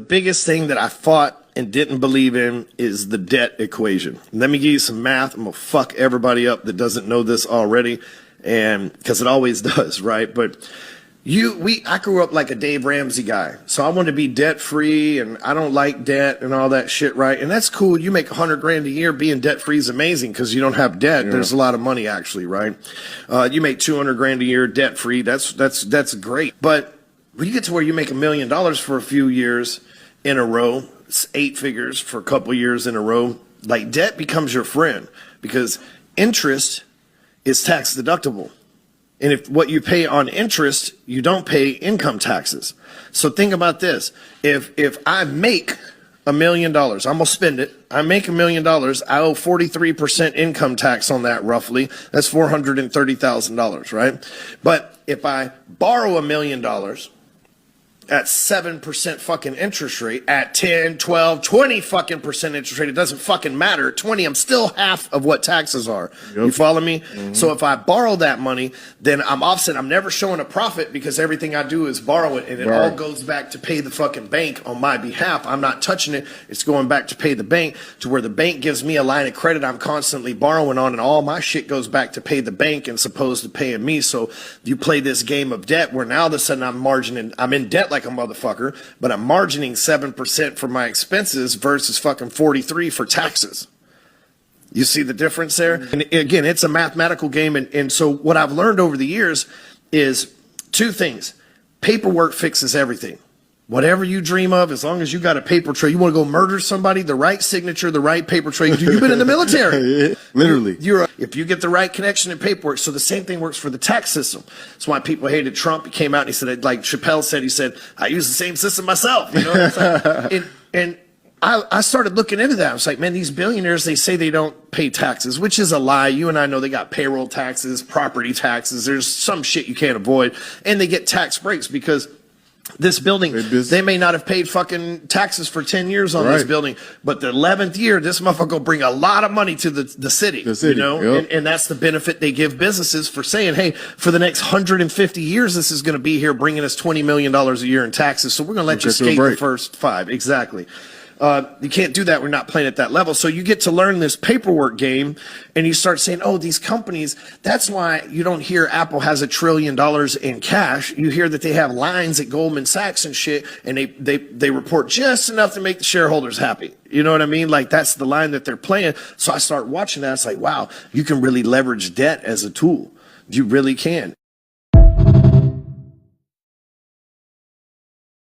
Biggest thing that I fought and didn't believe in is the debt equation. Let me give you some math. I'm gonna fuck everybody up that doesn't know this already, and because it always does, right? But I grew up like a Dave Ramsey guy, so I wanted to be debt free, and I don't like debt and all that shit, right? And that's cool. You make 100 grand a year, being debt free is amazing because you don't have debt. Yeah. There's a lot of money actually, right? You make 200 grand a year debt free. That's great. But when you get to where you make $1 million for a few years in a row, it's 8 figures for a couple years in a row, like debt becomes your friend because interest is tax deductible. And if what you pay on interest, you don't pay income taxes. So think about this. If I make $1 million, I'm gonna spend it. I make $1 million. I owe 43% income tax on that roughly. That's $430,000, right? But if I borrow $1 million at 7% fucking interest rate, at 10, 12, 20 fucking percent interest rate, it doesn't fucking matter. At 20, I'm still half of what taxes are. Yep. You follow me? Mm-hmm. So if I borrow that money, then I'm offset. I'm never showing a profit because everything I do is borrow it, and it all goes back to pay the fucking bank on my behalf. I'm not touching it. It's going back to pay the bank, to where the bank gives me a line of credit I'm constantly borrowing on, and all my shit goes back to pay the bank and supposed to paying me. So you play this game of debt where now all of a sudden I'm in debt like a motherfucker, but I'm margining 7% for my expenses versus fucking 43 for taxes. You see the difference there? And again, it's a mathematical game. And so what I've learned over the years is 2 things. Paperwork fixes everything. Whatever you dream of, as long as you got a paper trail, you want to go murder somebody, the right signature, the right paper trail. You've been in the military. Literally. If you get the right connection and paperwork. So the same thing works for the tax system. That's why people hated Trump. He came out and he said, like Chappelle said, he said, I use the same system myself. You know what I'm saying? And I started looking into that. I was like, man, these billionaires, they say they don't pay taxes, which is a lie. You and I know they got payroll taxes, property taxes. There's some shit you can't avoid. And they get tax breaks because this building, they may not have paid fucking taxes for 10 years on this building, but the 11th year, this motherfucker will bring a lot of money to the city, you know? Yep. And that's the benefit they give businesses for saying, hey, for the next 150 years, this is going to be here bringing us $20 million a year in taxes. So we're going to let you skate the first 5. Exactly. You can't do that. We're not playing at that level. So you get to learn this paperwork game and you start saying, oh, these companies, that's why you don't hear Apple has $1 trillion in cash. You hear that they have lines at Goldman Sachs and shit, and they report just enough to make the shareholders happy. You know what I mean? Like that's the line that they're playing. So I start watching that. It's like, wow, you can really leverage debt as a tool. You really can.